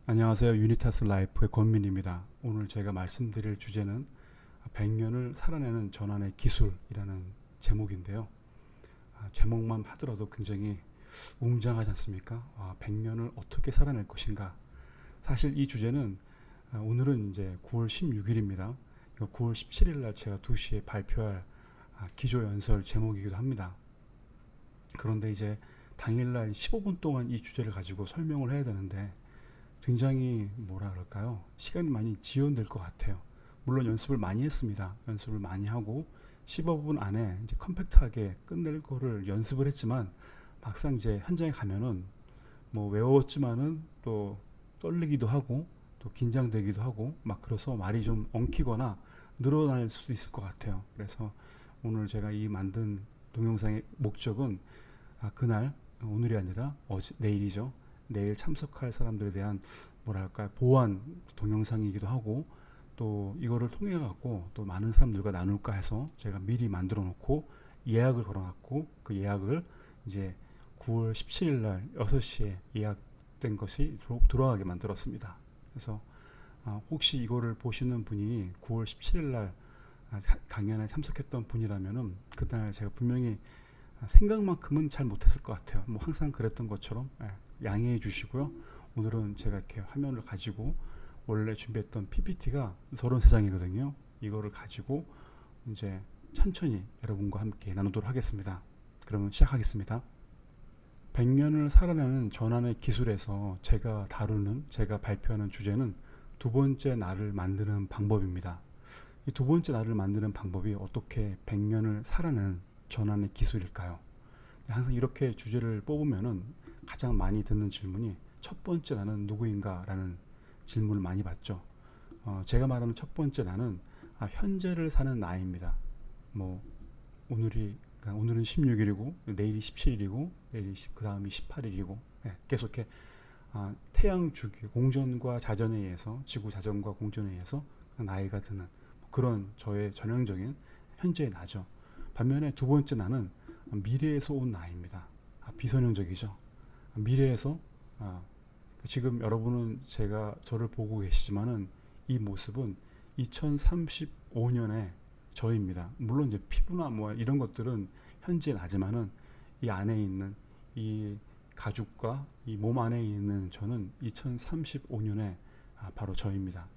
안녕하세요. 유니타스 라이프의 권민입니다. 오늘 제가 말씀드릴 주제는 100년을 살아내는 전환의 기술이라는 제목인데요. 제목만 하더라도 굉장히 웅장하지 않습니까? 100년을 어떻게 살아낼 것인가. 사실 이 주제는 오늘은 이제 9월 16일입니다. 9월 17일 날 제가 2시에 발표할 기조연설 제목이기도 합니다. 그런데 이제 당일날 15분 동안 이 주제를 가지고 설명을 해야 되는데 굉장히 뭐라 그럴까요? 시간이 많이 지연될 것 같아요. 물론 연습을 많이 했습니다. 연습을 많이 하고 15분 안에 이제 컴팩트하게 끝낼 거를 연습을 했지만 막상 이제 현장에 가면은 뭐 외웠지만은 또 떨리기도 하고 또 긴장되기도 하고 막 그래서 말이 좀 엉키거나 늘어날 수도 있을 것 같아요. 그래서 오늘 제가 이 만든 동영상의 목적은 그날 오늘이 아니라 내일이죠. 내일 참석할 사람들에 대한 뭐랄까 보완 동영상이기도 하고 또 이거를 통해 갖고 또 많은 사람들과 나눌까 해서 제가 미리 만들어 놓고 예약을 걸어 놨고 그 예약을 이제 9월 17일 날 6시에 예약된 것이 들어가게 만들었습니다. 그래서 혹시 이거를 보시는 분이 9월 17일 날 강연에 참석했던 분이라면은 그날 제가 분명히 생각만큼은 잘 못했을 것 같아요. 뭐 항상 그랬던 것처럼 양해해 주시고요. 오늘은 제가 이렇게 화면을 가지고 원래 준비했던 PPT가 33장이거든요. 이거를 가지고 이제 천천히 여러분과 함께 나누도록 하겠습니다. 그러면 시작하겠습니다. 100년을 살아내는 전환의 기술에서 제가 발표하는 주제는 두 번째 나를 만드는 방법입니다. 이 두 번째 나를 만드는 방법이 어떻게 100년을 살아내는 전환의 기술일까요? 항상 이렇게 주제를 뽑으면은 가장 많이 듣는 질문이 첫 번째 나는 누구인가 라는 질문을 많이 받죠. 제가 말하는 첫 번째 나는 현재를 사는 나입니다. 뭐 오늘은 16일이고 내일이 17일이고 내일이 그 다음이 18일이고 계속 이렇게 태양 주기 공전과 자전에 의해서 지구 자전과 공전에 의해서 나이가 드는 그런 저의 전형적인 현재의 나죠. 반면에 두 번째 나는 미래에서 온 나입니다. 비선형적이죠. 미래에서 지금 여러분은 저를 보고 계시지만은 이 모습은 2035년의 저입니다. 물론 이제 피부나 뭐 이런 것들은 현재 나지만은 이 안에 있는 이 가죽과 이 몸 안에 있는 저는 2035년에 바로 저입니다.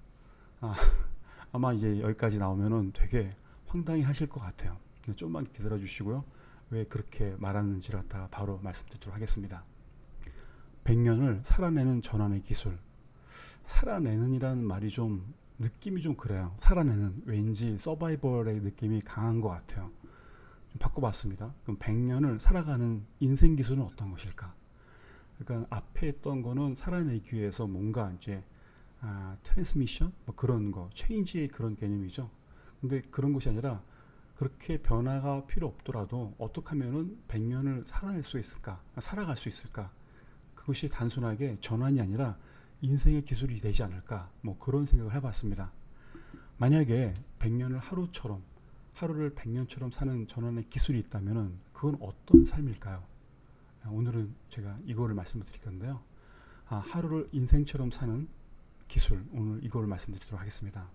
아마 이제 여기까지 나오면은 되게 황당히 하실 것 같아요. 좀만 기다려 주시고요. 왜 그렇게 말하는지를 갖다가 바로 말씀드리도록 하겠습니다. 100년을 살아내는 전환의 기술. 살아내는 이라는 말이 좀 느낌이 좀 그래요. 살아내는 왠지 서바이벌의 느낌이 강한 것 같아요. 좀 바꿔봤습니다. 그럼 100년을 살아가는 인생 기술은 어떤 것일까? 그러니까 앞에 했던 거는 살아내기 위해서 뭔가 이제 트랜스미션 뭐 그런 거, 체인지의 그런 개념이죠. 근데 그런 것이 아니라 그렇게 변화가 필요 없더라도 어떻게 하면은 100년을 살아낼 수 있을까? 살아갈 수 있을까? 그것이 단순하게 전환이 아니라 인생의 기술이 되지 않을까? 뭐 그런 생각을 해봤습니다. 만약에 100년을 하루를 100년처럼 사는 전환의 기술이 있다면은 그건 어떤 삶일까요? 오늘은 제가 이거를 말씀을 드릴 건데요. 하루를 인생처럼 사는 기술, 오늘 이거를 말씀드리도록 하겠습니다.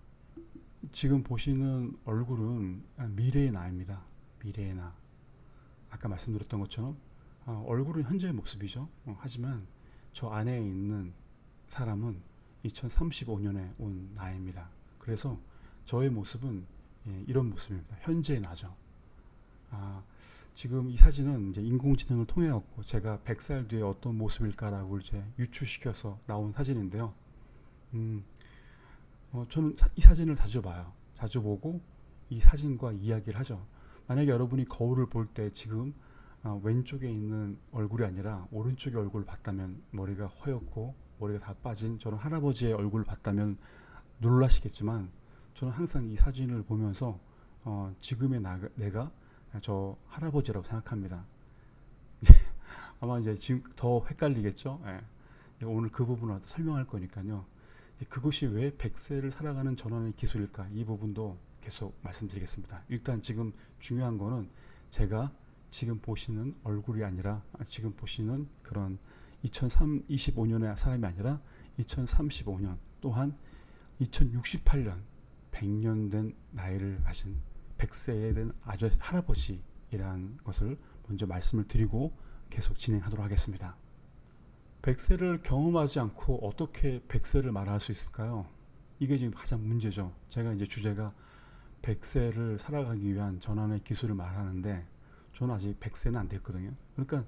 지금 보시는 얼굴은 미래의 나입니다. 미래의 나. 아까 말씀드렸던 것처럼 얼굴은 현재의 모습이죠. 하지만 저 안에 있는 사람은 2035년에 온 나입니다. 그래서 저의 모습은 이런 모습입니다. 현재의 나죠. 지금 이 사진은 이제 인공지능을 통해 갖고 제가 100살 뒤에 어떤 모습일까라고 이제 유추시켜서 나온 사진인데요. 저는 이 사진을 자주 봐요. 자주 보고 이 사진과 이야기를 하죠. 만약에 여러분이 거울을 볼 때 지금 왼쪽에 있는 얼굴이 아니라 오른쪽의 얼굴을 봤다면 머리가 허옇고 머리가 다 빠진 저런 할아버지의 얼굴을 봤다면 놀라시겠지만 저는 항상 이 사진을 보면서 지금의 내가 저 할아버지라고 생각합니다. 아마 이제 지금 더 헷갈리겠죠. 오늘 그 부분을 설명할 거니까요. 그것이 왜 100세를 살아가는 전환의 기술일까? 이 부분도 계속 말씀드리겠습니다. 일단 지금 중요한 거는 제가 지금 보시는 얼굴이 아니라 지금 보시는 그런 2025년의 사람이 아니라 2035년 또한 2068년 100년 된 나이를 가신 100세에 된 할아버지이라는 것을 먼저 말씀을 드리고 계속 진행하도록 하겠습니다. 100세를 경험하지 않고 어떻게 100세를 말할 수 있을까요? 이게 지금 가장 문제죠. 제가 이제 주제가 100세를 살아가기 위한 전환의 기술을 말하는데 저는 아직 100세는 안 됐거든요. 그러니까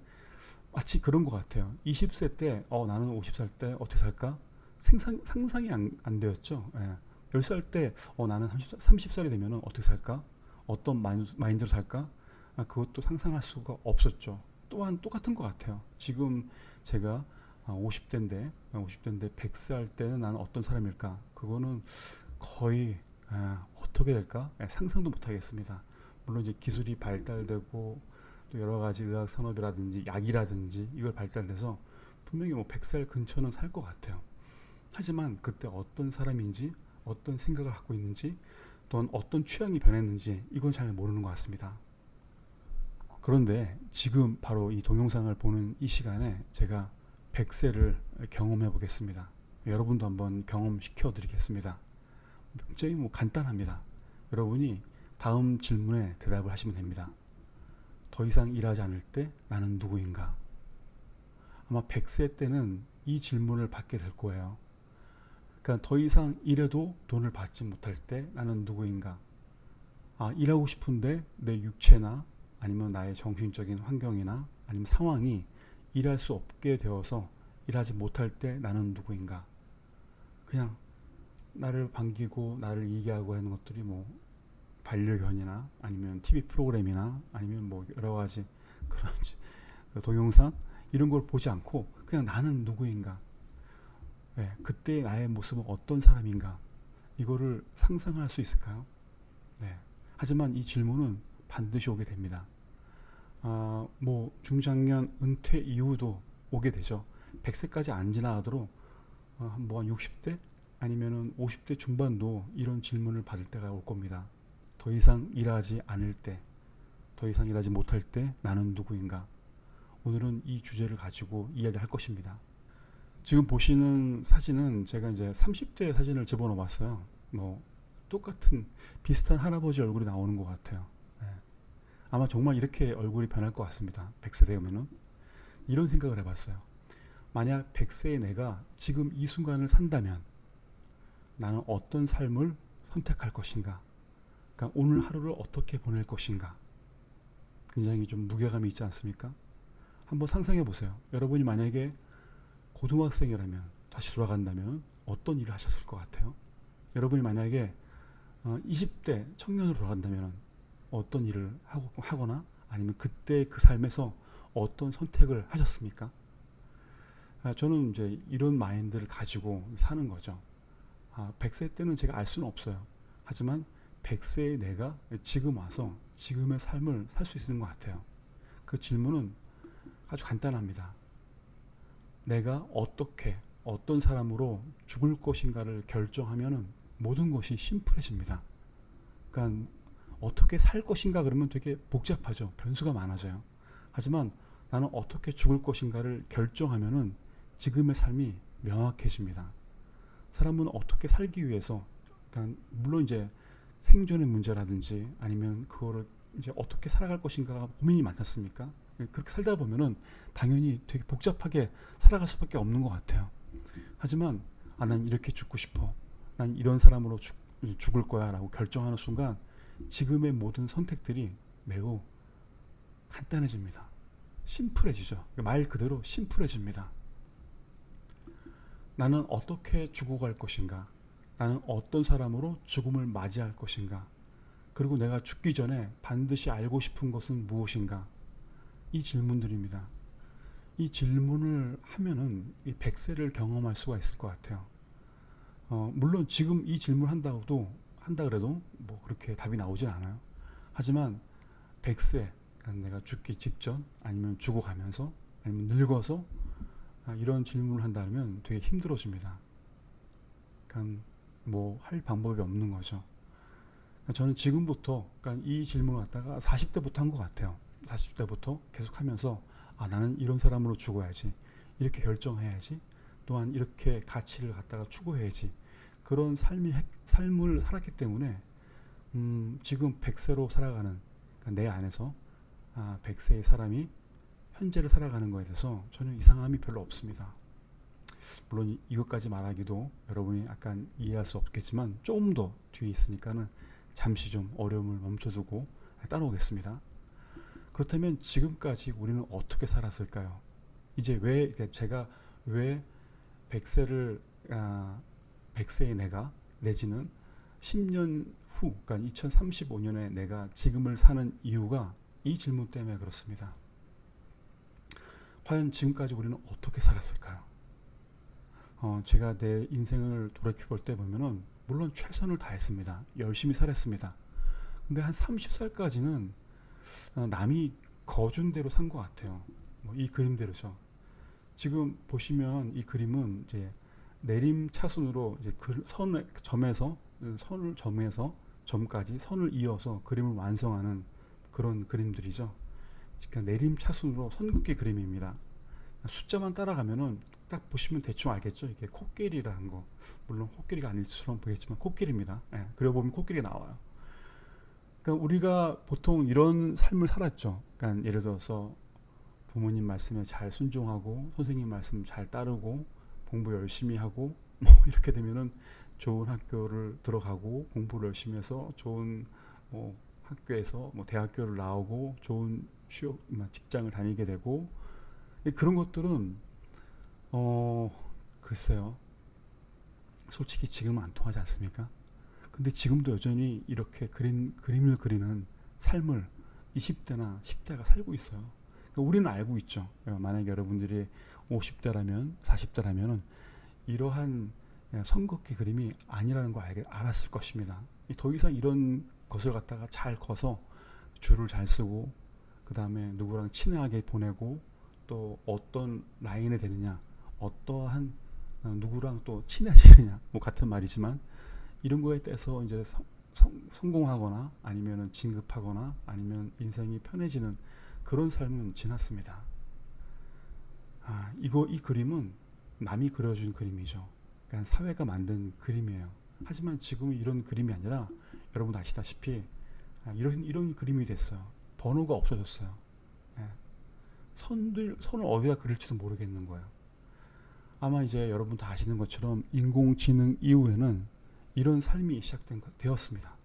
마치 그런 것 같아요. 20세 때 나는 50살 때 어떻게 살까? 상상이 안 되었죠. 예. 10살 때 나는 30살이 되면 어떻게 살까? 어떤 마인드로 살까? 그것도 상상할 수가 없었죠. 또한 똑같은 것 같아요. 지금 제가 50대인데 100세 할 때는 나는 어떤 사람일까? 그거는 거의 어떻게 될까? 상상도 못 하겠습니다. 물론 이제 기술이 발달되고 또 여러 가지 의학 산업이라든지 약이라든지 이걸 발달돼서 분명히 100살 근처는 살 것 같아요. 하지만 그때 어떤 사람인지, 어떤 생각을 갖고 있는지, 또는 어떤 취향이 변했는지 이건 잘 모르는 것 같습니다. 그런데 지금 바로 이 동영상을 보는 이 시간에 제가 100세를 경험해 보겠습니다. 여러분도 한번 경험시켜 드리겠습니다. 굉장히 간단합니다. 여러분이 다음 질문에 대답을 하시면 됩니다. 더 이상 일하지 않을 때 나는 누구인가? 아마 100세 때는 이 질문을 받게 될 거예요. 그러니까 더 이상 일해도 돈을 받지 못할 때 나는 누구인가? 일하고 싶은데 내 육체나 아니면 나의 정신적인 환경이나 아니면 상황이 일할 수 없게 되어서 일하지 못할 때 나는 누구인가? 그냥 나를 반기고 나를 이기하고 하는 것들이 반려견이나 아니면 TV 프로그램이나 아니면 여러 가지 그런 동영상 이런 걸 보지 않고 그냥 나는 누구인가? 그때 나의 모습은 어떤 사람인가? 이거를 상상할 수 있을까요? 네. 하지만 이 질문은 반드시 오게 됩니다. 중장년 은퇴 이후도 오게 되죠. 100세까지 안 지나가도록 한 60대 아니면은 50대 중반도 이런 질문을 받을 때가 올 겁니다. 더 이상 일하지 않을 때, 더 이상 일하지 못할 때 나는 누구인가? 오늘은 이 주제를 가지고 이야기할 것입니다. 지금 보시는 사진은 제가 이제 30대 사진을 집어넣어 봤어요. 똑같은 비슷한 할아버지 얼굴이 나오는 것 같아요. 아마 정말 이렇게 얼굴이 변할 것 같습니다. 100세 되면은. 이런 생각을 해봤어요. 만약 100세의 내가 지금 이 순간을 산다면 나는 어떤 삶을 선택할 것인가? 그러니까 오늘 하루를 어떻게 보낼 것인가? 굉장히 좀 무게감이 있지 않습니까? 한번 상상해 보세요. 여러분이 만약에 고등학생이라면 다시 돌아간다면 어떤 일을 하셨을 것 같아요? 여러분이 만약에 20대 청년으로 돌아간다면 어떤 일을 하거나 아니면 그때 그 삶에서 어떤 선택을 하셨습니까? 저는 이제 이런 마인드를 가지고 사는 거죠. 100세 때는 제가 알 수는 없어요. 하지만 100세의 내가 지금 와서 지금의 삶을 살 수 있는 것 같아요. 그 질문은 아주 간단합니다. 내가 어떻게 어떤 사람으로 죽을 것인가를 결정하면 모든 것이 심플해집니다. 그러니까 어떻게 살 것인가 그러면 되게 복잡하죠. 변수가 많아져요. 하지만 나는 어떻게 죽을 것인가를 결정하면 지금의 삶이 명확해집니다. 사람은 어떻게 살기 위해서, 그러니까 물론 이제 생존의 문제라든지 아니면 그거를 이제 어떻게 살아갈 것인가가 고민이 많지 않습니까? 그렇게 살다 보면은 당연히 되게 복잡하게 살아갈 수밖에 없는 것 같아요. 하지만 난 이렇게 죽고 싶어. 난 이런 사람으로 죽을 거야 라고 결정하는 순간 지금의 모든 선택들이 매우 간단해집니다. 심플해지죠. 말 그대로 심플해집니다. 나는 어떻게 죽어갈 것인가? 나는 어떤 사람으로 죽음을 맞이할 것인가? 그리고 내가 죽기 전에 반드시 알고 싶은 것은 무엇인가? 이 질문들입니다. 이 질문을 하면은 이 100세를 경험할 수가 있을 것 같아요. 물론 지금 이 질문 한다 그래도 그렇게 답이 나오진 않아요. 하지만 100세, 그러니까 내가 죽기 직전 아니면 죽어가면서 아니면 늙어서 이런 질문을 한다면 되게 힘들어집니다. 그러니까 할 방법이 없는 거죠. 그러니까 저는 지금부터 이 질문을 갖다가 40대부터 한 것 같아요. 40대부터 계속 하면서 나는 이런 사람으로 죽어야지, 이렇게 결정해야지, 또한 이렇게 가치를 갖다가 추구해야지, 그런 삶을 살았기 때문에 지금 100세로 살아가는, 그러니까 내 안에서 100세의 사람이 현재를 살아가는 것에 대해서 전혀 이상함이 별로 없습니다. 물론 이것까지 말하기도 여러분이 약간 이해할 수 없겠지만 조금 더 뒤에 있으니까는 잠시 좀 어려움을 멈춰두고 따라오겠습니다. 그렇다면 지금까지 우리는 어떻게 살았을까요? 이제 제가 왜 100세를 100세의 내가, 내지는 10년 후, 그러니까 2035년에 내가 지금을 사는 이유가 이 질문 때문에 그렇습니다. 과연 지금까지 우리는 어떻게 살았을까요? 제가 내 인생을 돌이켜볼 때 보면은 물론 최선을 다했습니다. 열심히 살았습니다. 근데 한 30살까지는 남이 거준 대로 산 것 같아요. 이 그림대로죠. 지금 보시면 이 그림은 이제 내림차순으로 이제 점에서 점까지 선을 이어서 그림을 완성하는 그런 그림들이죠. 그러니까 내림차순으로 선긋기 그림입니다. 숫자만 따라가면은 딱 보시면 대충 알겠죠. 이게 코끼리라는 거, 물론 코끼리가 아닐처럼 보이겠지만 코끼리입니다. 그려보면 코끼리가 나와요. 그러니까 우리가 보통 이런 삶을 살았죠. 그러니까 예를 들어서 부모님 말씀에 잘 순종하고 선생님 말씀 잘 따르고 공부 열심히 하고 이렇게 되면은 좋은 학교를 들어가고 공부를 열심히 해서 좋은 학교에서 대학교를 나오고 좋은 취업 직장을 다니게 되고, 그런 것들은 글쎄요, 솔직히 지금은 안 통하지 않습니까? 근데 지금도 여전히 이렇게 그림을 그리는 삶을 20대나 10대가 살고 있어요. 그러니까 우리는 알고 있죠. 만약에 여러분들이 50대라면 40대라면 이러한 선긋기 그림이 아니라는 걸 알았을 것입니다. 더 이상 이런 것을 갖다가 잘 커서 줄을 잘 쓰고 그 다음에 누구랑 친하게 보내고 또 어떤 라인에 되느냐, 어떠한 누구랑 또 친해지느냐, 같은 말이지만 이런 거에 대해서 이제 성공하거나 아니면 진급하거나 아니면 인생이 편해지는 그런 삶은 지났습니다. 이 그림은 남이 그려준 그림이죠. 그러니까 사회가 만든 그림이에요. 하지만 지금은 이런 그림이 아니라 여러분 아시다시피 이런 그림이 됐어요. 번호가 없어졌어요. 손을 어디다 그릴지도 모르겠는 거예요. 아마 이제 여러분 다 아시는 것처럼 인공지능 이후에는 이런 삶이 되었습니다.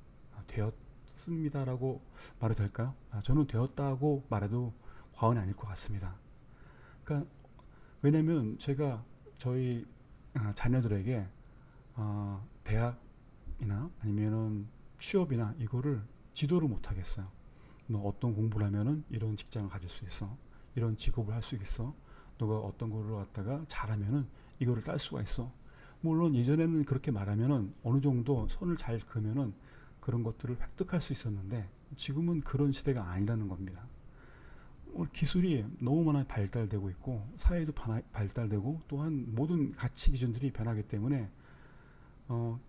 되었습니다라고 말해도 될까요? 저는 되었다고 말해도 과언이 아닐 것 같습니다. 그러니까 왜냐하면 제가 저희 자녀들에게 대학이나 아니면은 취업이나 이거를 지도를 못 하겠어요. 어떤 공부를 하면은 이런 직장을 가질 수 있어, 이런 직업을 할 수 있어, 너가 어떤 거를 갖다가 잘하면은 이거를 딸 수가 있어. 물론 예전에는 그렇게 말하면은 어느 정도 손을 잘 그면은 그런 것들을 획득할 수 있었는데 지금은 그런 시대가 아니라는 겁니다. 기술이 너무 많이 발달되고 있고 사회도 발달되고 또한 모든 가치 기준들이 변하기 때문에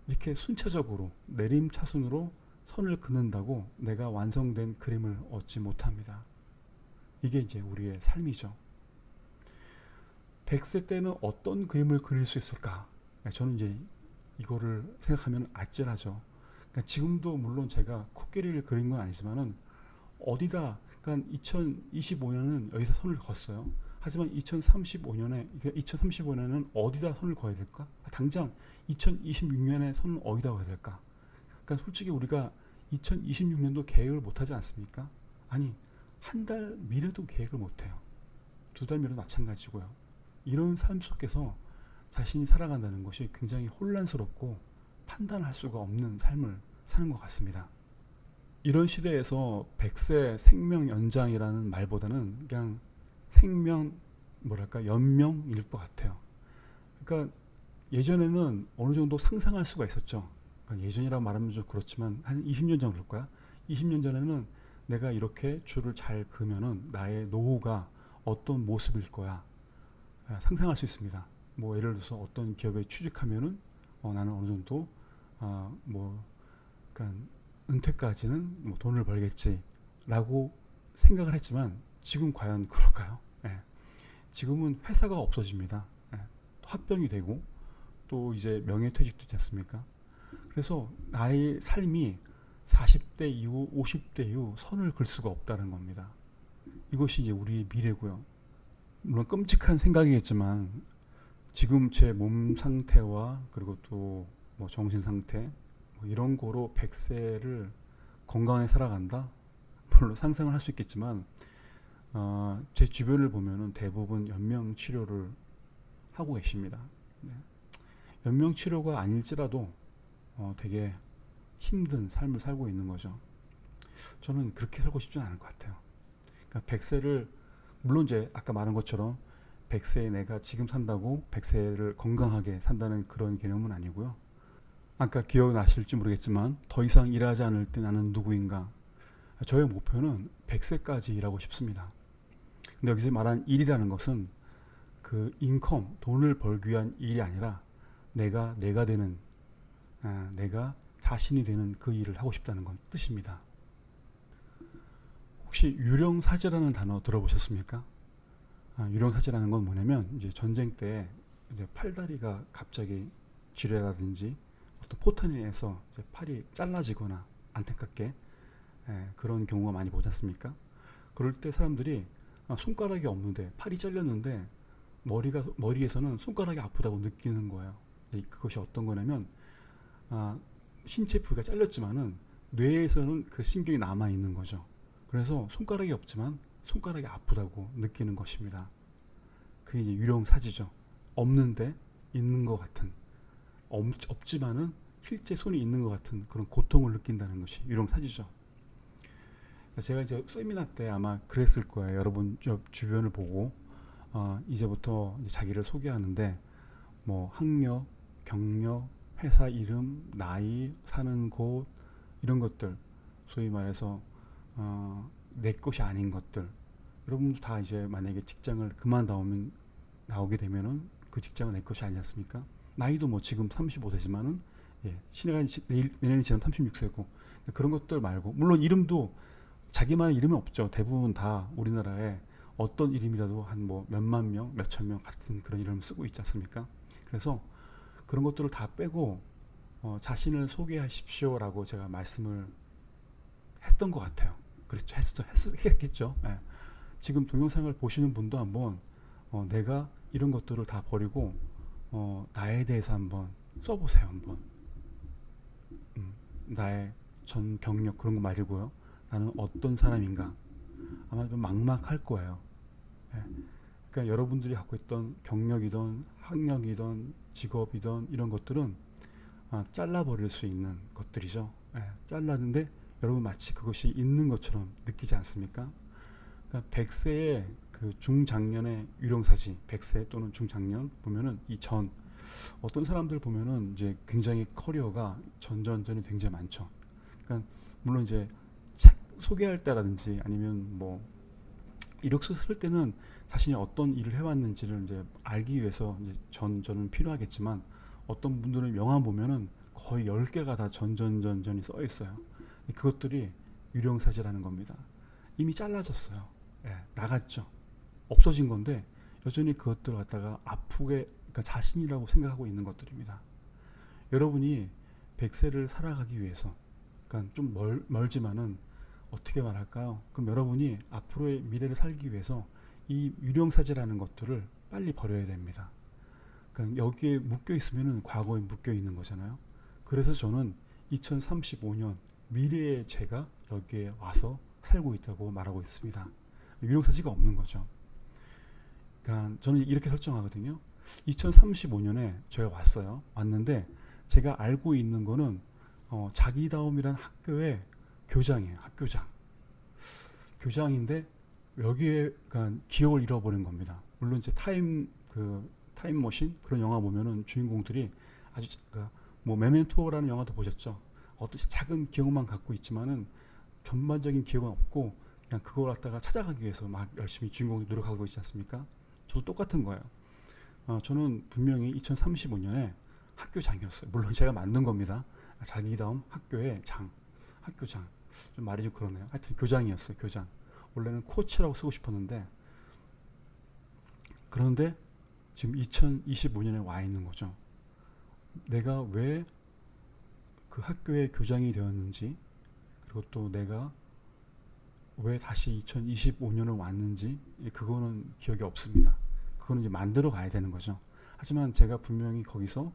이렇게 순차적으로 내림차순으로 선을 긋는다고 내가 완성된 그림을 얻지 못합니다. 이게 이제 우리의 삶이죠. 100세 때는 어떤 그림을 그릴 수 있을까? 저는 이제 이거를 생각하면 아찔하죠. 그러니까 지금도 물론 제가 코끼리를 그린 건 아니지만은 어디다, 그러니까 2025년은 여기서 선을 걷어요. 하지만 2035년에는 어디다 선을 그어야 될까? 당장 2026년에 선을 어디다 그어야 될까? 그러니까 솔직히 우리가 2026년도 계획을 못 하지 않습니까? 아니, 한 달 미래도 계획을 못 해요. 2달 미래도 마찬가지고요. 이런 삶 속에서 자신이 살아간다는 것이 굉장히 혼란스럽고 판단할 수가 없는 삶을 사는 것 같습니다. 이런 시대에서 100세 생명 연장이라는 말보다는 그냥 연명일 것 같아요. 그러니까 예전에는 어느 정도 상상할 수가 있었죠. 그러니까 예전이라고 말하면 좀 그렇지만 한 20년 전 그럴 거야. 20년 전에는 내가 이렇게 줄을 잘 그으면은 나의 노후가 어떤 모습일 거야. 상상할 수 있습니다. 예를 들어서 어떤 기업에 취직하면은 나는 어느 정도 그러니까 은퇴까지는 돈을 벌겠지라고 생각을 했지만 지금 과연 그럴까요? 지금은 회사가 없어집니다. 화병이 되고 또 이제 명예퇴직도 있지 않습니까? 그래서 나의 삶이 40대 이후 50대 이후 선을 그을 수가 없다는 겁니다. 이것이 이제 우리의 미래고요. 물론 끔찍한 생각이겠지만 지금 제 몸 상태와 그리고 또 뭐 정신 상태 뭐 이런 거로 100세를 건강하게 살아간다? 물론 상상을 할 수 있겠지만 제 주변을 보면은 대부분 연명 치료를 하고 계십니다. 네. 연명 치료가 아닐지라도 되게 힘든 삶을 살고 있는 거죠. 저는 그렇게 살고 싶지는 않을 것 같아요. 그러니까 100세를 물론 이제 아까 말한 것처럼 100세에 내가 지금 산다고 100세를 건강하게 산다는 그런 개념은 아니고요. 아까 기억나실지 모르겠지만 더 이상 일하지 않을 때 나는 누구인가. 저의 목표는 100세까지 일하고 싶습니다. 근데 여기서 말한 일이라는 것은 그 인컴, 돈을 벌기 위한 일이 아니라 내가 되는, 내가 자신이 되는 그 일을 하고 싶다는 건 뜻입니다. 혹시 유령사제라는 단어 들어보셨습니까? 유령사제라는 건 뭐냐면 이제 전쟁 때 이제 팔다리가 갑자기 지뢰라든지 어떤 포탄에 의해서 이제 팔이 잘라지거나 안타깝게 그런 경우가 많이 보지 않습니까? 그럴 때 사람들이 손가락이 없는데 팔이 잘렸는데 머리에서는 손가락이 아프다고 느끼는 거예요. 그것이 어떤 거냐면 신체 부위가 잘렸지만은 뇌에서는 그 신경이 남아 있는 거죠. 그래서 손가락이 없지만 손가락이 아프다고 느끼는 것입니다. 그게 이제 유령사지죠. 없는데 있는 것 같은, 없지만은 실제 손이 있는 것 같은 그런 고통을 느낀다는 것이 유령사지죠. 제가 이제 세미나 때 아마 그랬을 거예요. 여러분 주변을 보고 이제부터 이제 자기를 소개하는데 뭐 학력, 경력, 회사 이름, 나이, 사는 곳 이런 것들, 소위 말해서 내 것이 아닌 것들. 여러분도 다 이제 만약에 직장을 나오게 되면은 그 직장은 내 것이 아니지 않습니까? 나이도 뭐 지금 35세지만은 내년이 지나면 36세고 그런 것들 말고 물론 이름도 자기만의 이름은 없죠. 대부분 다 우리나라에 어떤 이름이라도 한 뭐 몇만 명, 몇천 명 같은 그런 이름을 쓰고 있지 않습니까? 그래서 그런 것들을 다 빼고 자신을 소개하십시오라고 제가 말씀을 했던 것 같아요. 그렇죠. 했겠죠. 네. 지금 동영상을 보시는 분도 한번 내가 이런 것들을 다 버리고 나에 대해서 한번 써보세요. 한번 나의 전 경력 그런 거 말고요. 나는 어떤 사람인가 아마 좀 막막할 거예요. 네. 그러니까 여러분들이 갖고 있던 경력이든 학력이든 직업이든 이런 것들은 잘라버릴 수 있는 것들이죠. 네. 잘랐는데 여러분 마치 그것이 있는 것처럼 느끼지 않습니까? 그러니까 100세의 그 중장년의 유령사지, 100세 또는 중장년 보면은 어떤 사람들 보면은 이제 굉장히 커리어가 전전전이 굉장히 많죠. 그러니까 물론 이제 책 소개할 때라든지 아니면 뭐 이력서 쓸 때는 자신이 어떤 일을 해왔는지를 이제 알기 위해서 이제 저는 필요하겠지만 어떤 분들은 영화 보면은 거의 10개가 다 전전전전이 써 있어요. 그것들이 유령사지라는 겁니다. 이미 잘라졌어요. 나갔죠. 없어진 건데 여전히 그것들을 갖다가 아프게 그러니까 자신이라고 생각하고 있는 것들입니다. 여러분이 100세를 살아가기 위해서 그러니까 좀 멀지만은 어떻게 말할까요? 그럼 여러분이 앞으로의 미래를 살기 위해서 이 유령사지라는 것들을 빨리 버려야 됩니다. 그러니까 여기에 묶여 있으면은 과거에 묶여 있는 거잖아요. 그래서 저는 2035년 미래의 제가 여기에 와서 살고 있다고 말하고 있습니다. 유령사지가 없는 거죠. 그러니까 저는 이렇게 설정하거든요. 2035년에 제가 왔는데 제가 알고 있는 거는 자기다움이란 학교의 교장이에요. 교장인데 여기에 그러니까 기억을 잃어버린 겁니다. 물론 이제 타임머신 그런 영화 보면은 주인공들이 아주 그러니까 뭐 메멘토라는 영화도 보셨죠. 어떤 작은 기억만 갖고 있지만은 전반적인 기억은 없고 그냥 그걸 갖다가 찾아가기 위해서 막 열심히 주인공들이 노력하고 있지 않습니까? 저도 똑같은 거예요. 저는 분명히 2035년에 학교장이었어요. 물론 제가 만든 겁니다. 자기다움 학교의 학교장. 좀 말이 좀 그러네요. 하여튼 교장이었어요. 원래는 코치라고 쓰고 싶었는데 그런데 지금 2025년에 와 있는 거죠. 내가 왜 그 학교의 교장이 되었는지, 그리고 또 내가 왜 다시 2025년을 왔는지, 그거는 기억이 없습니다. 그거는 이제 만들어 가야 되는 거죠. 하지만 제가 분명히 거기서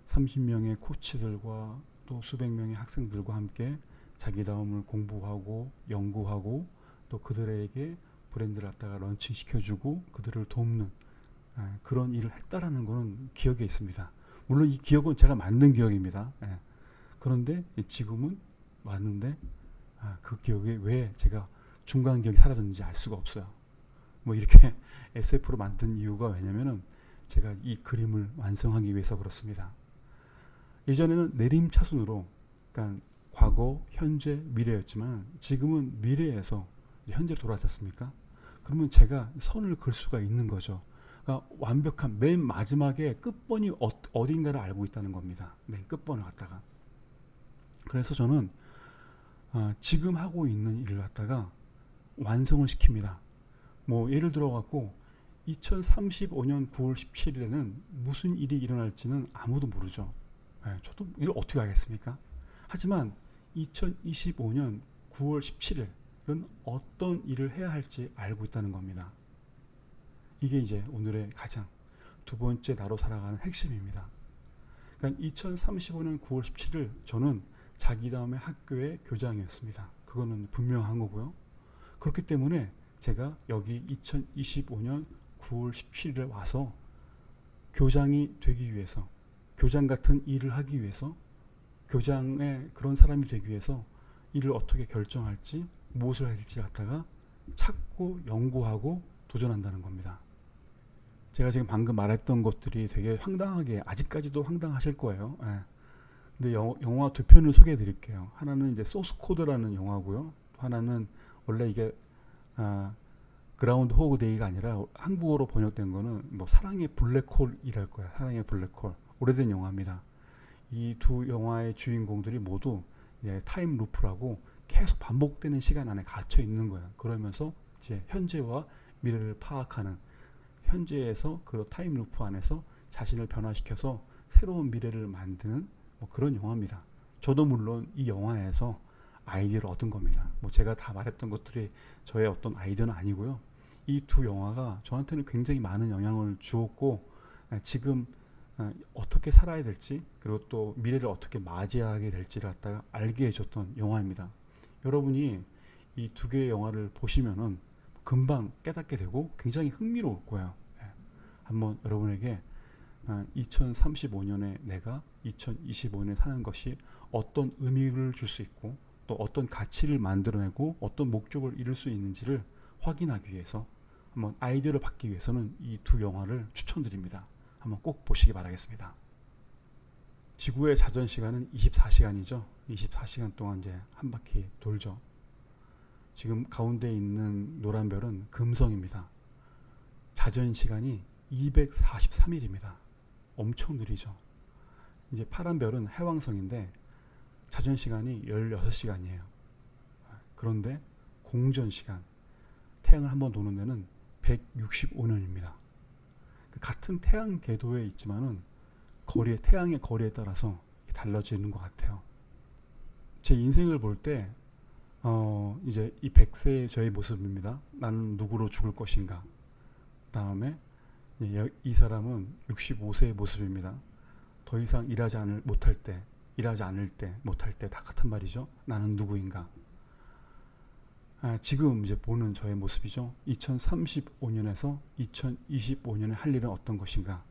30명의 코치들과 또 수백 명의 학생들과 함께 자기다움을 공부하고 연구하고 또 그들에게 브랜드를 갖다가 런칭시켜주고 그들을 돕는 그런 일을 했다라는 것은 기억에 있습니다. 물론 이 기억은 제가 만든 기억입니다. 그런데 지금은 왔는데 그 기억에 왜 제가 중간 기억이 사라졌는지 알 수가 없어요. 뭐 이렇게 SF로 만든 이유가 왜냐면은 제가 이 그림을 완성하기 위해서 그렇습니다. 예전에는 내림차순으로, 그러니까 과거, 현재, 미래였지만 지금은 미래에서 현재로 돌아왔지 않습니까? 그러면 제가 선을 그을 수가 있는 거죠. 그러니까 완벽한 맨 마지막에 끝번이 어딘가를 알고 있다는 겁니다. 맨 끝번을 갖다가. 그래서 저는 지금 하고 있는 일을 갖다가 완성을 시킵니다. 뭐 예를 들어 갖고 2035년 9월 17일에는 무슨 일이 일어날지는 아무도 모르죠. 저도 이걸 어떻게 알겠습니까? 하지만 2025년 9월 17일은 어떤 일을 해야 할지 알고 있다는 겁니다. 이게 이제 오늘의 가장 두 번째 나로 살아가는 핵심입니다. 그러니까 2035년 9월 17일 저는 자기다움의 학교의 교장이었습니다. 그거는 분명한 거고요. 그렇기 때문에 제가 여기 2025년 9월 17일에 와서 교장이 되기 위해서, 교장 같은 일을 하기 위해서, 교장의 그런 사람이 되기 위해서 일을 어떻게 결정할지, 무엇을 해야 될지 갖다가 찾고 연구하고 도전한다는 겁니다. 제가 지금 방금 말했던 것들이 되게 황당하게, 아직까지도 황당하실 거예요. 근데 영화 두 편을 소개해 드릴게요. 하나는 이제 소스 코드라는 영화고요. 하나는 원래 이게 그라운드 호그 데이가 아니라 한국어로 번역된 거는 뭐 사랑의 블랙홀이랄 거야. 사랑의 블랙홀. 오래된 영화입니다. 이 두 영화의 주인공들이 모두 타임 루프라고 계속 반복되는 시간 안에 갇혀 있는 거야. 그러면서 이제 현재와 미래를 파악하는, 현재에서 그 타임 루프 안에서 자신을 변화시켜서 새로운 미래를 만드는 뭐 그런 영화입니다. 저도 물론 이 영화에서 아이디어를 얻은 겁니다. 뭐 제가 다 말했던 것들이 저의 어떤 아이디어는 아니고요. 이 두 영화가 저한테는 굉장히 많은 영향을 주었고, 지금 어떻게 살아야 될지, 그리고 또 미래를 어떻게 맞이하게 될지를 갖다가 알게 해줬던 영화입니다. 여러분이 이 두 개의 영화를 보시면은 금방 깨닫게 되고 굉장히 흥미로울 거예요. 한번 여러분에게 2035년에 내가 2025년에 사는 것이 어떤 의미를 줄 수 있고 또 어떤 가치를 만들어내고 어떤 목적을 이룰 수 있는지를 확인하기 위해서, 한번 아이디어를 받기 위해서는 이 두 영화를 추천드립니다. 한번 꼭 보시기 바라겠습니다. 지구의 자전시간은 24시간이죠. 24시간 동안 이제 한 바퀴 돌죠. 지금 가운데 있는 노란 별은 금성입니다. 자전시간이 243일입니다. 엄청 느리죠. 이제 파란 별은 해왕성인데 자전시간이 16시간이에요. 그런데 공전시간, 태양을 한번 도는 데는 165년입니다. 같은 태양 궤도에 있지만은 태양의 거리에 따라서 달라지는 것 같아요. 제 인생을 볼 때 이제 이 100세의 저의 모습입니다. 나는 누구로 죽을 것인가. 그 다음에 이 사람은 65세의 모습입니다. 더 이상 일하지 않을 때 못할 때 다 같은 말이죠. 나는 누구인가. 지금 이제 보는 저의 모습이죠. 2035년에서 2025년에 할 일은 어떤 것인가.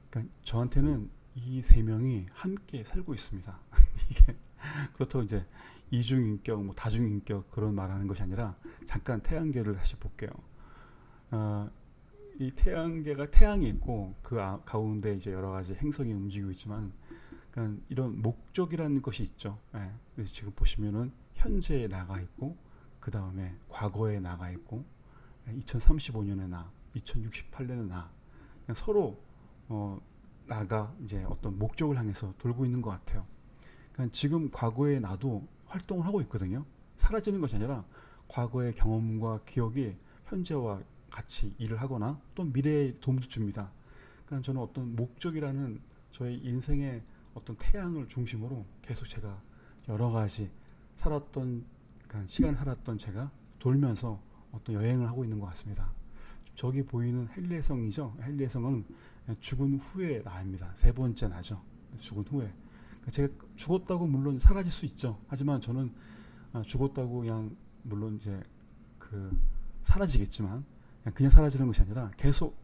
그러니까 저한테는 이 세 명이 함께 살고 있습니다. 이게 그렇다고 이제 이중인격, 뭐 다중인격 그런 말하는 것이 아니라, 잠깐 태양계를 다시 볼게요. 이 태양계가 태양이 있고 그 가운데 이제 여러 가지 행성이 움직이고 있지만, 그러니까 이런 목적이라는 것이 있죠. 지금 보시면은 현재에 나가 있고, 그 다음에 과거에 나가 있고, 2035년에 나, 2068년에 나, 서로 나가 이제 어떤 목적을 향해서 돌고 있는 것 같아요. 그러니까 지금 과거에 나도 활동을 하고 있거든요. 사라지는 것이 아니라 과거의 경험과 기억이 현재와 같이 일을 하거나 또 미래에 도움도 줍니다. 그러니까 저는 어떤 목적이라는 저의 인생의 어떤 태양을 중심으로 계속 제가 여러 가지 살았던, 그러니까 시간 살았던 제가 돌면서 어떤 여행을 하고 있는 것 같습니다. 저기 보이는 헨리해성이죠. 헨리해성은 죽은 후의 나입니다. 세 번째 나죠. 죽은 후에. 그러니까 제가 죽었다고 물론 사라질 수 있죠. 하지만 저는 죽었다고 그냥 물론 이제 그 사라지겠지만 그냥 사라지는 것이 아니라 계속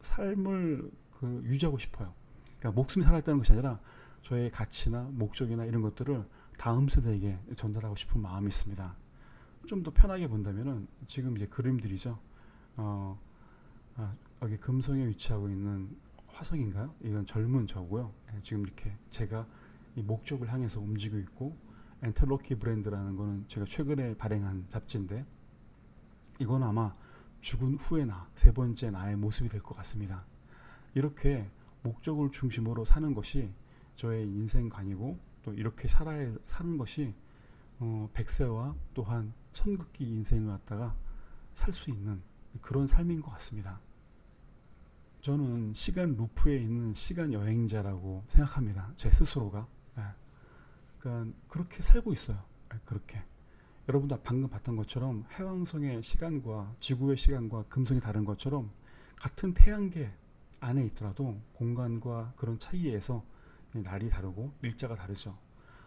삶을 그 유지하고 싶어요. 그러니까 목숨이 살아있다는 것이 아니라 저의 가치나 목적이나 이런 것들을 다음 세대에게 전달하고 싶은 마음이 있습니다. 좀 더 편하게 본다면은 지금 이제 그림들이죠. 여기 금성에 위치하고 있는 화성인가요? 이건 젊은 저고요. 지금 이렇게 제가 이 목적을 향해서 움직이고 있고, 엔터로키 브랜드라는 거는 제가 최근에 발행한 잡지인데, 이건 아마 죽은 후의 나, 세 번째 나의 모습이 될 것 같습니다. 이렇게 목적을 중심으로 사는 것이 저의 인생관이고, 또 이렇게 사는 것이 100세와 또한 천극기 인생을 갖다가 살 수 있는 그런 삶인 것 같습니다. 저는 시간 루프에 있는 시간 여행자라고 생각합니다. 제 스스로가. 그러니까 그렇게 살고 있어요. 그렇게. 여러분도 방금 봤던 것처럼 해왕성의 시간과 지구의 시간과 금성이 다른 것처럼 같은 태양계 안에 있더라도 공간과 그런 차이에서 날이 다르고 일자가 다르죠.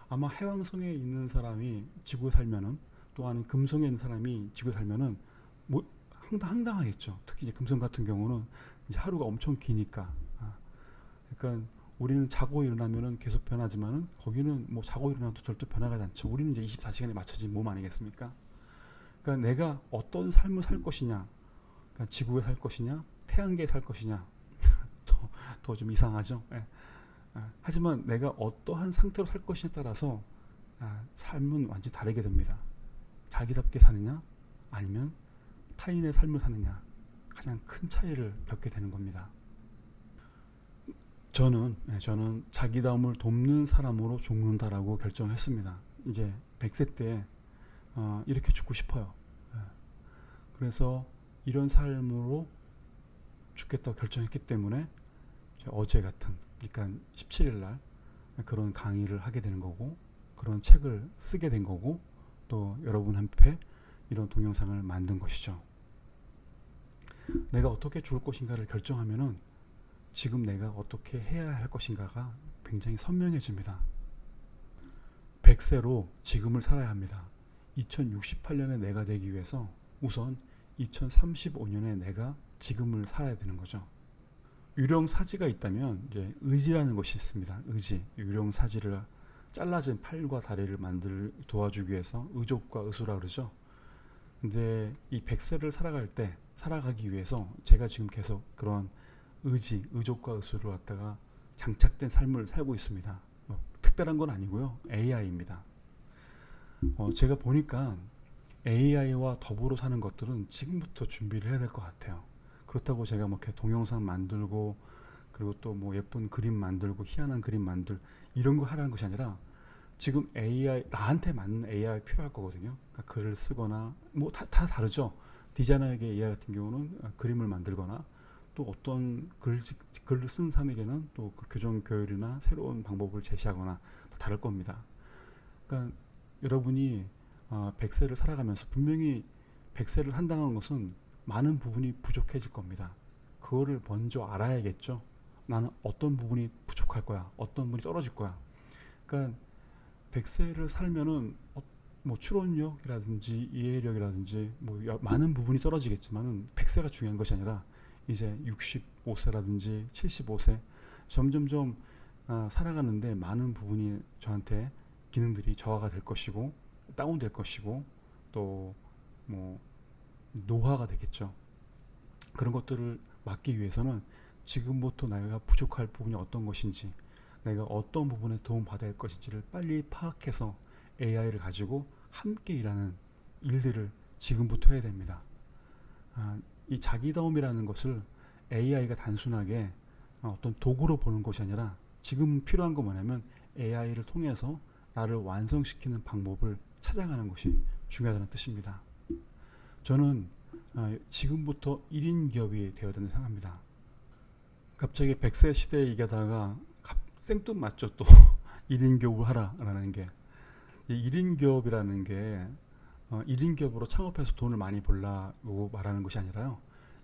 아마 해왕성에 있는 사람이 지구에 살면은, 또한 금성에 있는 사람이 지구에 살면은 뭐 황당하겠죠. 특히 이제 금성 같은 경우는 이제 하루가 엄청 기니까. 그러니까 우리는 자고 일어나면은 계속 변하지만은 거기는 뭐 자고 일어나도 절대 변화가 않죠. 우리는 이제 24시간에 맞춰진 몸 아니겠습니까? 그러니까 내가 어떤 삶을 살 것이냐, 그러니까 지구에 살 것이냐, 태양계에 살 것이냐, 더 좀 이상하죠. 하지만 내가 어떠한 상태로 살 것이냐에 따라서 삶은 완전히 다르게 됩니다. 자기답게 사느냐, 아니면 타인의 삶을 사느냐, 가장 큰 차이를 겪게 되는 겁니다. 저는 자기다움을 돕는 사람으로 죽는다라고 결정했습니다. 이제 100세 때 이렇게 죽고 싶어요. 그래서 이런 삶으로 죽겠다고 결정했기 때문에 어제 같은, 그러니까 17일 날 그런 강의를 하게 되는 거고, 그런 책을 쓰게 된 거고, 또 여러분 앞에 이런 동영상을 만든 것이죠. 내가 어떻게 죽을 것인가를 결정하면은 지금 내가 어떻게 해야 할 것인가가 굉장히 선명해집니다. 100세로 지금을 살아야 합니다. 2068년에 내가 되기 위해서 우선 2035년에 내가 지금을 살아야 되는 거죠. 유령사지가 있다면 이제 의지라는 것이 있습니다. 의지. 유령사지를 잘라진 팔과 다리를 도와주기 위해서 의족과 의수라 그러죠. 근데 이 100세를 살아가기 위해서 제가 지금 계속 그런 의지, 의족과 의수를 갖다가 장착된 삶을 살고 있습니다. 특별한 건 아니고요. AI입니다. 제가 보니까 AI와 더불어 사는 것들은 지금부터 준비를 해야 될 것 같아요. 그렇다고 제가 뭐 이렇게 동영상 만들고, 그리고 또 뭐 예쁜 그림 만들고, 희한한 그림 이런 거 하라는 것이 아니라, 지금 AI, 나한테 맞는 AI 필요할 거거든요. 그러니까 글을 쓰거나, 뭐 다 다르죠. 디자이너에게 AI 같은 경우는 그림을 만들거나, 또 어떤 글을 쓴 사람에게는 또 그 교정 교율이나 새로운 방법을 제시하거나 다 다를 겁니다. 그러니까 여러분이 100세를 살아가면서 분명히 100세를 한다는 것은 많은 부분이 부족해질 겁니다. 그거를 먼저 알아야겠죠. 나는 어떤 부분이 부족할 거야, 어떤 부분이 떨어질 거야. 그러니까 100세를 살면은 뭐 추론력이라든지 이해력이라든지 뭐 많은 부분이 떨어지겠지만은 100세가 중요한 것이 아니라 이제 65세라든지 75세 점점점 살아가는데 많은 부분이 저한테 기능들이 저하가 될 것이고, 다운될 것이고, 또 뭐 노화가 되겠죠. 그런 것들을 막기 위해서는 지금부터 내가 부족할 부분이 어떤 것인지, 내가 어떤 부분에 도움받아야 할 것인지를 빨리 파악해서 AI를 가지고 함께 일하는 일들을 지금부터 해야 됩니다. 이 자기다움이라는 것을 AI가 단순하게 어떤 도구로 보는 것이 아니라, 지금 필요한 건 뭐냐면 AI를 통해서 나를 완성시키는 방법을 찾아가는 것이 중요하다는 뜻입니다. 저는 지금부터 1인 기업이 되어야 된다고 생각합니다. 갑자기 100세 시대에 얘기하다가 생뚱맞죠. 또 1인 기업을 하라라는 게, 1인 기업이라는 게 1인 기업으로 창업해서 돈을 많이 벌라고 말하는 것이 아니라요.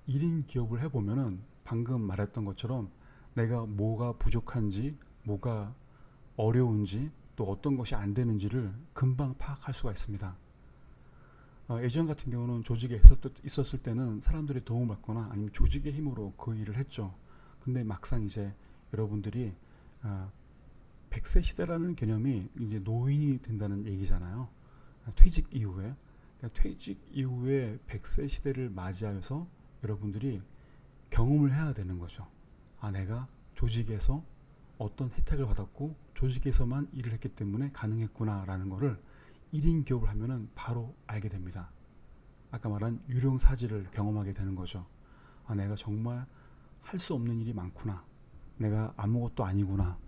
1인 기업을 해보면은 방금 말했던 것처럼 내가 뭐가 부족한지, 뭐가 어려운지, 또 어떤 것이 안 되는지를 금방 파악할 수가 있습니다. 예전 같은 경우는 조직에 있었을 때는 사람들이 도움을 받거나 아니면 조직의 힘으로 그 일을 했죠. 근데 막상 이제 여러분들이 100세 시대라는 개념이 이제 노인이 된다는 얘기잖아요. 퇴직 이후에. 그러니까 퇴직 이후에 100세 시대를 맞이하여서 여러분들이 경험을 해야 되는 거죠. 내가 조직에서 어떤 혜택을 받았고 조직에서만 일을 했기 때문에 가능했구나라는 거를 1인 기업을 하면은 바로 알게 됩니다. 아까 말한 유령사지를 경험하게 되는 거죠. 내가 정말 할 수 없는 일이 많구나. 내가 아무것도 아니구나.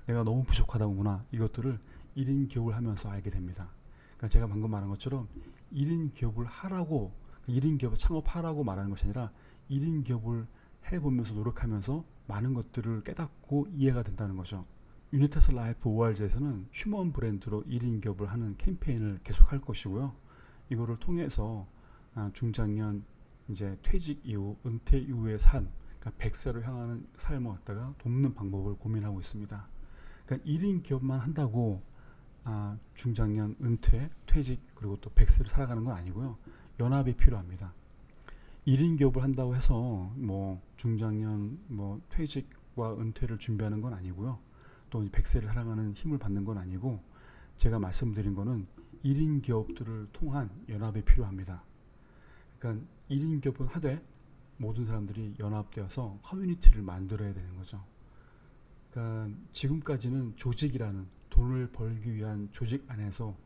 내가 너무 부족하다구나. 이것들을 1인 기업을 하면서 알게 됩니다. 그러니까 제가 방금 말한 것처럼 1인 기업을 하라고, 1인 기업을 창업하라고 말하는 것이 아니라 1인 기업을 해보면서 노력하면서 많은 것들을 깨닫고 이해가 된다는 거죠. 유니타스 라이프 ORG에서는 휴먼 브랜드로 1인 기업을 하는 캠페인을 계속할 것이고요. 이거를 통해서 중장년 이제 퇴직 이후, 은퇴 이후의 삶, 그러니까 100세로 향하는 삶을 갖다가 돕는 방법을 고민하고 있습니다. 그러니까 1인 기업만 한다고 중장년 은퇴, 퇴직, 그리고 또 100세를 살아가는 건 아니고요. 연합이 필요합니다. 1인 기업을 한다고 해서 뭐 중장년 퇴직과 은퇴를 준비하는 건 아니고요. 또 100세를 살아가는 힘을 받는 건 아니고, 제가 말씀드린 거는 1인 기업들을 통한 연합이 필요합니다. 그러니까 1인 기업은 하되 모든 사람들이 연합되어서 커뮤니티를 만들어야 되는 거죠. 그러니까 지금까지는 조직이라는 돈을 벌기 위한 조직 안에서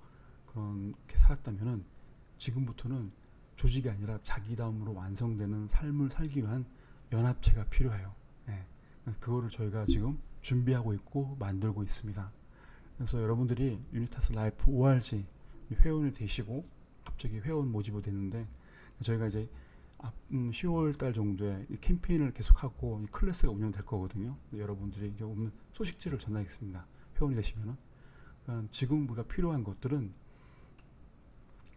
그렇게 살았다면은 지금부터는 조직이 아니라 자기다움으로 완성되는 삶을 살기 위한 연합체가 필요해요. 그거를 저희가 지금 준비하고 있고 만들고 있습니다. 그래서 여러분들이 유니타스 라이프 ORG 회원이 되시고 갑자기 회원 모집이 되는데, 저희가 이제 10월 달 정도에 캠페인을 계속하고 클래스가 운영될 거거든요. 여러분들이 이제 오면 소식지를 전하겠습니다. 회원이 되시면은. 그러니까 지금 우리가 필요한 것들은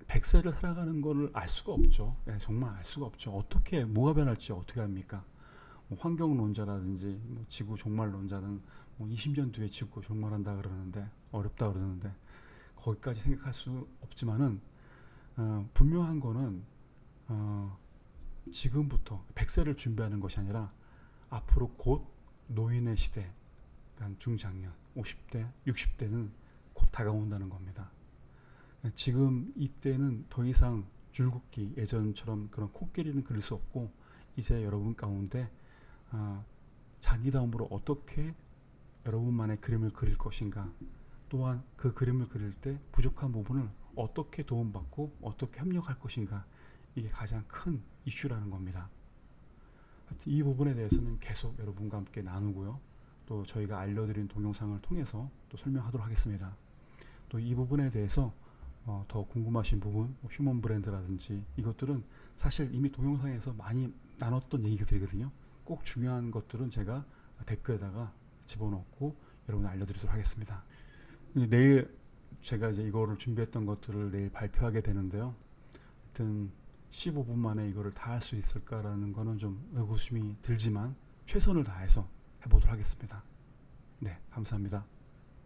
100세를 살아가는 거를 알 수가 없죠. 정말 알 수가 없죠. 어떻게 뭐가 변할지 어떻게 합니까? 환경론자라든지 지구 종말론자는 20년 뒤에 지구 종말한다 그러는데, 어렵다 그러는데 거기까지 생각할 수 없지만은 분명한 거는 지금부터 100세를 준비하는 것이 아니라 앞으로 곧 노인의 시대, 그러니까 중장년 50대, 60대는 곧 다가온다는 겁니다. 지금 이때는 더 이상 줄긋기, 예전처럼 그런 코끼리는 그릴 수 없고, 이제 여러분 가운데 자기다움으로 어떻게 여러분만의 그림을 그릴 것인가, 또한 그 그림을 그릴 때 부족한 부분을 어떻게 도움받고 어떻게 협력할 것인가, 이게 가장 큰 이슈라는 겁니다. 이 부분에 대해서는 계속 여러분과 함께 나누고요. 또 저희가 알려드린 동영상을 통해서 또 설명하도록 하겠습니다. 또 이 부분에 대해서 더 궁금하신 부분, 휴먼 브랜드라든지 이것들은 사실 이미 동영상에서 많이 나눴던 얘기들이거든요. 꼭 중요한 것들은 제가 댓글에다가 집어넣고 여러분 알려드리도록 하겠습니다. 이제 내일 제가 이제 이거를 준비했던 것들을 내일 발표하게 되는데요. 하여튼 15분 만에 이거를 다 할 수 있을까라는 거는 좀 의구심이 들지만 최선을 다해서 해보도록 하겠습니다. 네, 감사합니다.